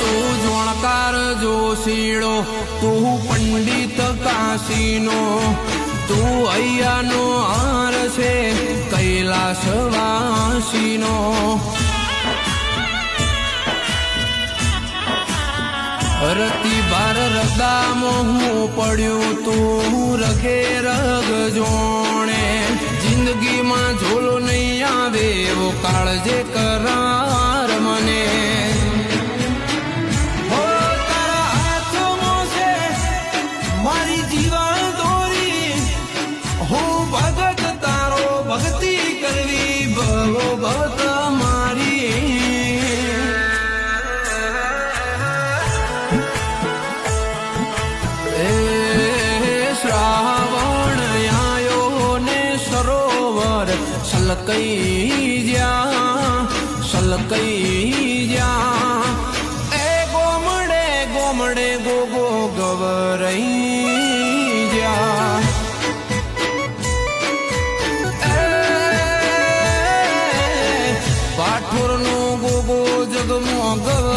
તું જોણકાર જોશીડો, તું પંડિત કાશીનો, તું અહીંયાનો હાર છે કૈલાસવાસીનો. રતી બાર રગામાં હું પડ્યું, તું રગે રગ જોણે. જિંદગીમાં ઝોલો નહીં આવે એવો કાળજે કરાર મને. હો તારા હાથમાં છે મારી જીવન દોરી, હું ભગત તારો ભક્તિ કરવી ભવો ભગત મારી. શ્રાવણ આયો ને સરોવર સલકઈ જ્યાં, એ ગોમડે ગોમડે ગોગો ગવરઈ જ્યાં. પાઠોરનો ગોગો જગમો ગવ